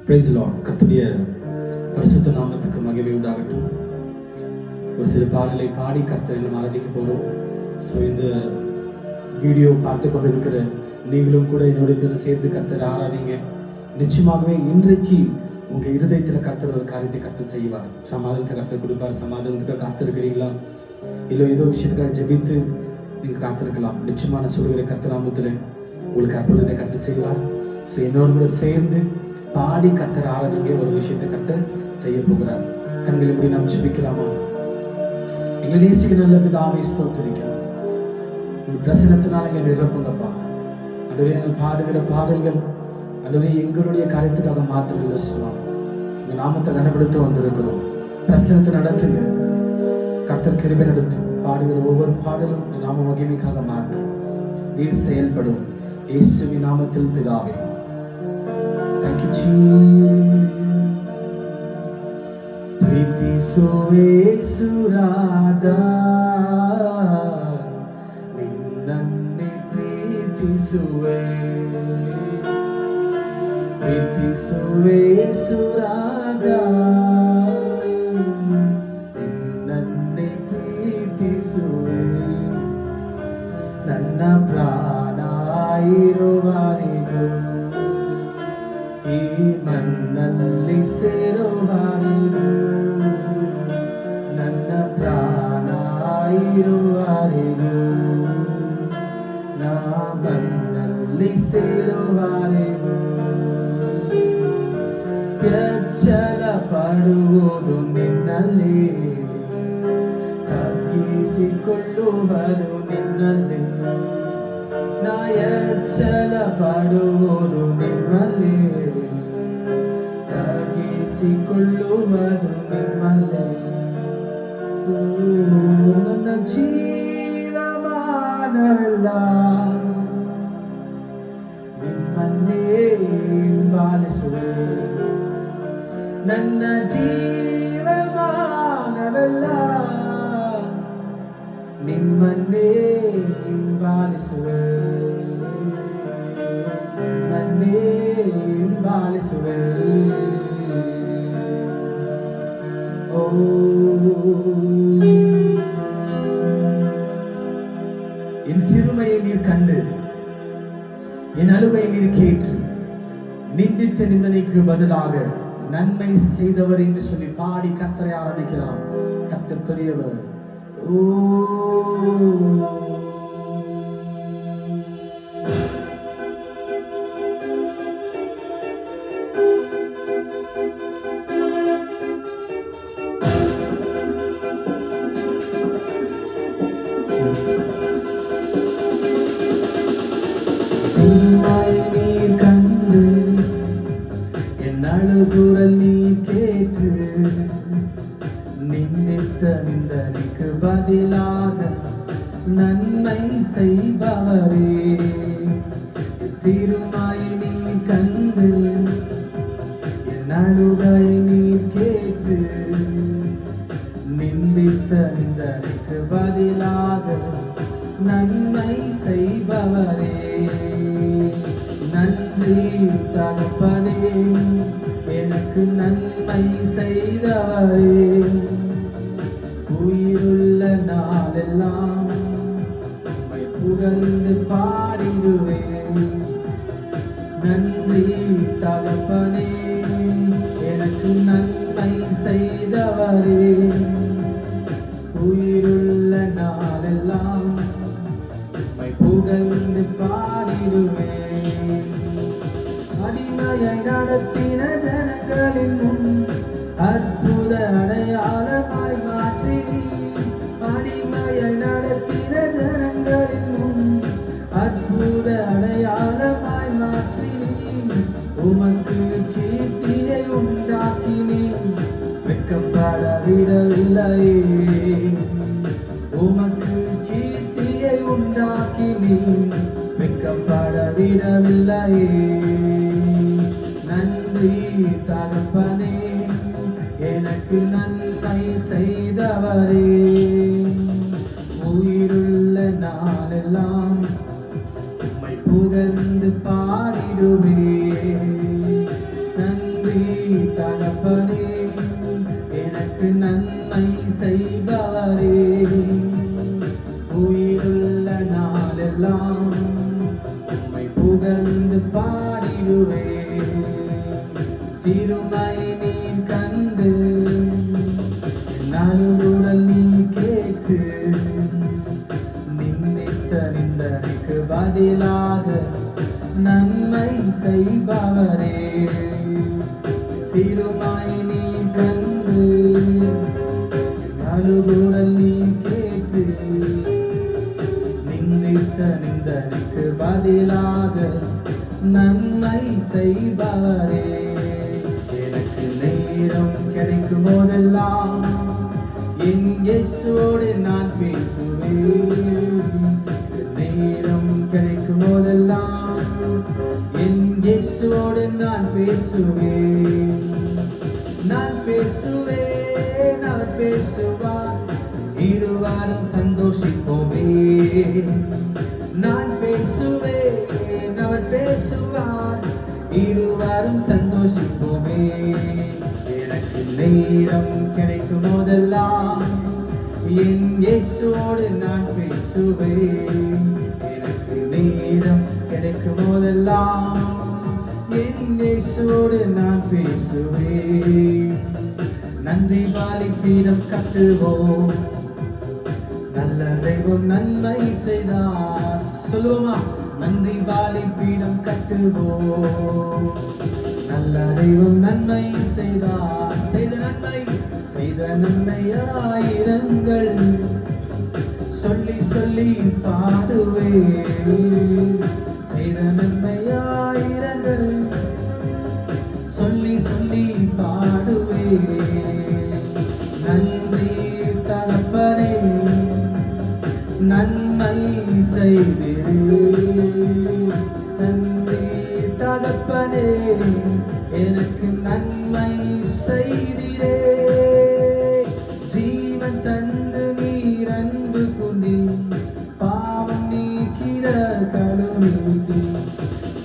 Price Lord. கர்த்தருடைய பரிசுத்த நாமத்துக்கு மகிமை உண்டாகட்டும். ஒரு சில பாடலை பாடி கர்த்தரை நம்ம ஆராதிக்க போகிறோம். ஸோ இந்த வீடியோ பார்த்து கொண்டிருக்கிற நீங்களும் கூட என்னோட சேர்ந்து கர்த்தரை ஆராதிங்க. நிச்சயமாகவே இன்றைக்கு உங்கள் இருதயத்தில் கர்த்தர் ஒரு காரியத்தை கர்த்தர் செய்வார். சமாதானத்தை கர்த்தர் கொடுப்பார். சமாதானத்துக்காக காத்திருக்கிறீங்களா? இல்லை ஏதோ விஷயத்துக்காக ஜெபித்து நீங்கள் காத்திருக்கலாம். நிச்சயமாக நான் சொல்லுகிற கர்த்தர் நாமத்தில் உங்களுக்கு அற்புதத்தை கர்த்தர் செய்வார். ஸோ என்னோட கூட சேர்ந்து பாடி கர்த்தர் ஆராதிங்க. ஒரு விஷயத்தை கர்த்தர் செய்ய போகிறார். கண்கள் எப்படி நாம் ஜெபிக்கலாமா? எங்களை நேசிக்க நல்ல பிதாவை ஸ்தோத்திரிக்கிறோம். உங்கள் பிரசனத்தினால் எங்களை நிரப்புங்கப்பா. அதுவே நாங்கள் பாடுகிற பாடல்கள் அதுவே எங்களுடைய காரியத்துக்காக மாத்திரம் சுவாமி. உங்கள் நாமத்தை கனப்படுத்த வந்திருக்கிறோம். பிரசனத்தை நடத்துங்க. கர்த்தர் கிருபை நடத்தும். பாடுகிற ஒவ்வொரு பாடலும் நாம மகிமைக்காக மாற்றும். நீர் செயல்படும். இயேசுவின் நாமத்தில் பிதாவே. Thank you, Jesus. ಪ್ರೀತಿಸುವೇಸು ರಾಜ ನಿನ್ನನ್ನೇ ಪ್ರೀತಿಸುವೆ. ಪ್ರೀತಿಸುವೇಸು ರಾಜ ನಿನ್ನನ್ನೇ ಪ್ರೀತಿಸುವೆ. ನನ್ನ ಪ್ರಾಣ ಇರುವವರೆಗೂ ಈ ಮಣ್ಣಲ್ಲಿ ಸೇರುವವರೆಗೂ ನನ್ನ ಪ್ರಾಣ ಇರುವವರೆಗೂ ನಾ ಮಣ್ಣಲ್ಲಿ ಸೇರುವವರೆಗೂ ಎಚ್ಚರ ಪಡುವುದು ನಿನ್ನಲ್ಲಿ, ತಗ್ಗಿಸಿಕೊಳ್ಳುವುದು ನಿನ್ನಲ್ಲಿ. ನಾ ಎಚ್ಚರ ಪಡುವುದು ನಿಮ್ಮಲ್ಲಿ, ತಗ್ಗಿಸಿಕೊಳ್ಳುವುದು ನಿಮ್ಮಲ್ಲಿ. ನನ್ನ ಜೀವಮಾನವೆಲ್ಲ ನಿಮ್ಮನ್ನೇ ಹಿಂಬಾಲಿಸುವೆ. ನನ್ನ ಜೀವಮಾನವೆಲ್ಲ ನಿಮ್ಮನ್ನೇ ಹಿಂಬಾಲಿಸುವೆ. ನಿಮ್ಮನ್ನೇ ಹಿಂಬಾಲಿಸುವೆ. ಓ என் சிறுமையை நீர் கண்டு என் அழுகையை நீர் கேட்டு நிந்தித்த நிந்தனைக்கு பதிலாக நன்மை செய்தவர் என்று சொல்லி பாடி கர்த்தரை ஆராதிக்கலாம். கர்த்தர் பெரியவர். ஓ நீர் கண்டு என் அழுகுரல் நீ கேட்டு நிந்தித்த நிந்தனைக்கு பதிலாக நன்மை செய்பவரே. சிறுமாய் நீ கண்டு என் அழுகை நீ கேட்டு நிந்தித்த நிந்தனைக்கு பதிலாக நன்மை செய்பவரே. நன்றி தகப்பனே, எனக்கு நன்மை செய்தவரே. உயிருள்ள நாளெல்லாம் உம்மை புகழ்ந்து பாடிடுவேன். நன்றி தகப்பனே, எனக்கு நன்மை செய்தவரே. உயிருள்ள நாளெல்லாம் உம்மை புகழ்ந்து பாடிடுவேன். அடிமையை நடத்தின ஜனங்களின் முன் அற்புத அடையாளமாய் மாற்றி நீ. அடிமையை நடத்தின ஜனங்களின் முன் அற்புத அடையாளமாய் மாற்றி நீ. உமக்கு கீர்த்தியை உண்டாக்கி நீ வெட்கப்பட விடவில்லையே. உமக்கு கீர்த்தியை உண்டாக்கி நீ வெட்கப்பட விடவில்லையே. நன்றி தகப்பனே, எனக்கு நன்மை செய்தவரே. உயிருள்ள நாளெல்லாம் உம்மை புகழ்ந்து பாடிடுவே. நன்றி தகப்பனே எனக்கு நன்மை செய்பவரே உயிருள்ள நாளெல்லாம் உம்மை புகழ்ந்து பாடிடுவே சிறுமை நீ கண்டு நல்குரல் நீ கேட்டு நிந்தித்த நிந்தனைக்கு பதிலாக நன்மை செய்பவரே சிறுமை நீ கண்டு நல்குரல் நீ கேட்டு நிந்தித்த நிந்தனைக்கு பதிலாக நன்மை செய்பவரே எனக்கு நேரம் கிடைக்கும் போதெல்லாம் என் இயேசுவோடு நான் பேசுவேன் நேரம் கிடைக்கும் போதெல்லாம் என் இயேசுவோடு நான் பேசுவேன் அவர் பேசுவார் இருவரும் சந்தோஷிப்போமே நான் பேசுவேன் அவர் பேசுவார் இருவரும் சந்தோஷிப்போமே எனக்கு நேரம் கிடைக்கும் போதெல்லாம் என் இயேசுவோடு நான் பேசுவேன் எனக்கு நேரம் கிடைக்கும் போதெல்லாம் என் இயேசுவோடு நான் பேசுவேன் நன்றி பலிபீடம் கட்டுவோம் நல்ல தெய்வம் நன்மை செய்தார் சொல்லுவோமா நன்றி பலிபீடம் கட்டுவோம் நல்ல தெய்வம் நன்மை செய்தார் செய்த நன்மையாயிரங்கள் சொல்லி சொல்லி பாடுவே செய்த நன்மையாயிரங்கள் சொல்லி சொல்லி பாடுவே நன்றி தகப்பனே நன்மை செய்திரு நன்றி தகப்பனே எனக்கு நன்மை செய்திரே ஜீவன் தந்து நீர் அன்பு கொண்டே பாவம் நீக்கிற கழுவி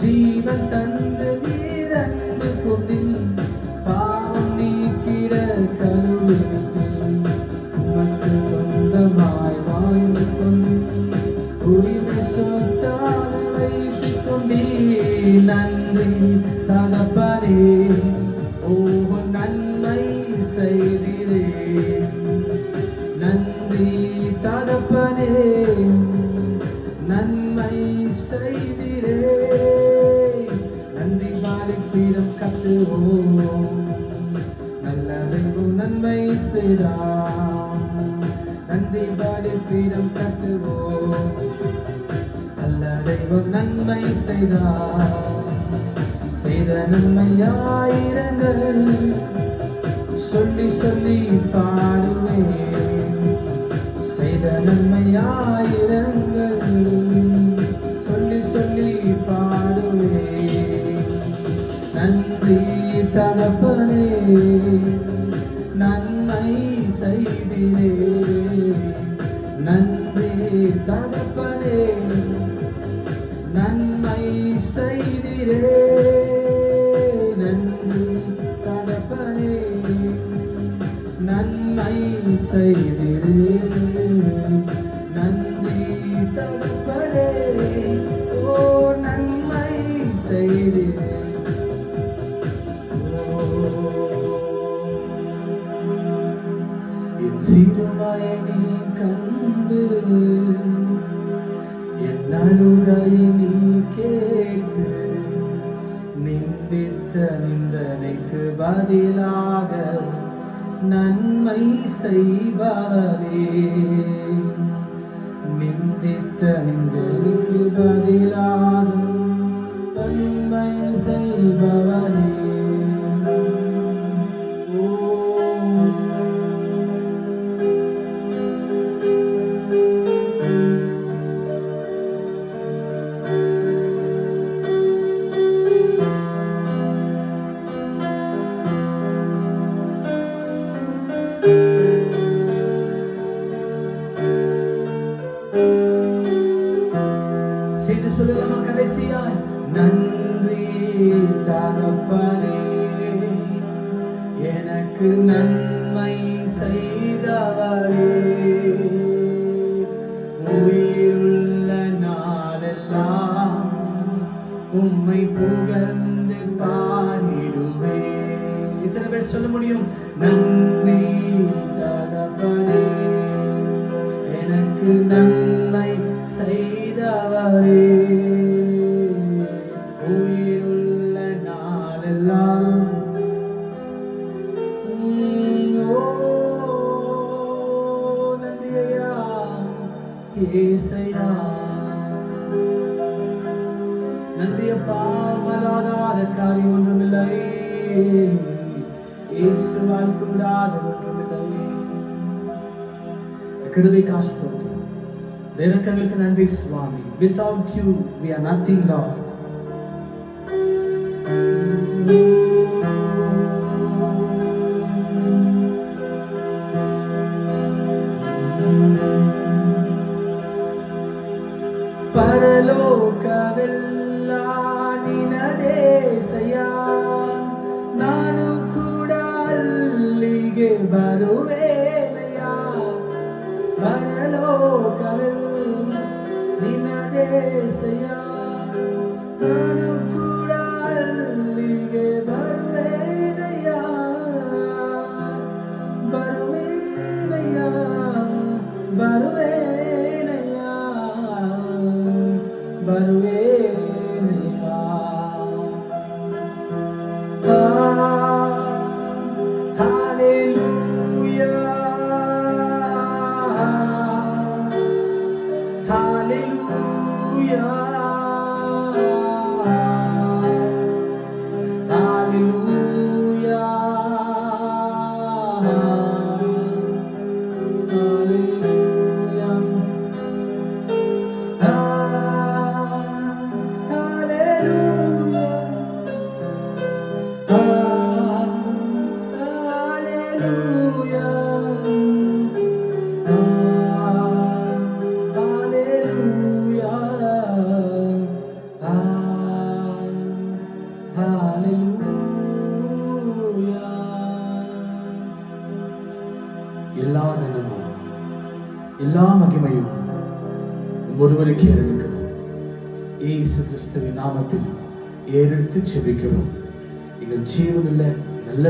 ஜீவன் தந்து நீர் அன்பு கொண்டே பாவம் நீக்கிற கழுவி உமக்கு சொந்தமாய் வாழ்ந்து கொண்டு உரிமை சொத்தாக வைத்துக் கொண்டே நன்றி தகப்பனே ஓ நன்மை செய்திரே நன்றி தகப்பனே நன்மை செய்திரே நன்றி பலிபீடம் கட்டுவோம் நல்ல தெய்வம் நன்மை செய்தார் நன்றி பலிபீடம் கட்டுவோம் நல்ல தெய்வம் நன்மை செய்தார் செய்த நன்மையாயிரங்கள் சொல்லி சொல்லி பாடுவேன் செய்த நன்மையாயிரங்கள் சொல்லி சொல்லி பாடுவேன் நன்றி தகப்பனே நன்மை செய்திரே நன்றி தகப்பனே நன்மை செய்திரே நன்றி தகப்பனே நன்மை செய்திரே நன்றி தகப்பனே ஓ நன்மை செய்திரே என் சிறுமையை நீ கண்டு என் அழுகையை நீ கேட்டு நிந்தித்த நிந்தனைக்கு பதிலாக நன்மை செய்பவரே நிந்தித்த நிந்தனைக்கு பதிலாக நன்மை செய்பவரே செய்து சொல்லலாமா கடைசியாய் நன்றி தகப்பனே எனக்கு நன்மை செய்தவரே, உயிருள்ள நாளெல்லாம் உம்மை புகழ்ந்து பாடிடுவே. இத்தனை பேர் சொல்ல முடியும்? நன்றி தகப்பனே, எனக்கு நன்மை செய்தவரே, உயிருள்ள நாளெல்லாம். நன்றி ஐயா ஏசையா, நன்றி அப்பா. மலாகாத காரியம் ஒன்றுமில்லை, இயேசுவால் கூடாதது ஒன்றுமில்லை. கிருபைக்காக ஸ்தோத்திரம், இரக்கங்களுக்கு நன்றி சுவாமி. Without you we are nothing, Lord. ಪರಲೋಕವೆಲ್ಲ ನಿನದೇಸಯ್ಯ, ನಾನು ಕೂಡ ಅಲ್ಲಿಗೆ ಬರುವೇನಯ್ಯ. ಪರಲೋಕವೆಲ್ಲ ನಿನದೇಸಯ್ಯ, ನಾನು ಕೂಡ ಅಲ್ಲಿಗೆ ಬರುವೇನಯ್ಯ. ಬರುವೇನಯ್ಯ, ಬರುವೇನಯ್ಯ, ಬರುವೇನಯ್ಯ. Hallelujah, hallelujah, hallelujah, எல்லா கனமும் எல்லா மகிமையும் ஒருவருக்கு ஏறெடுக்கிறோம். இயேசு கிறிஸ்துவின் நாமத்தில் ஏறெடுத்து செபிக்கிறோம் எங்கள் ஜீவனுள்ள நல்ல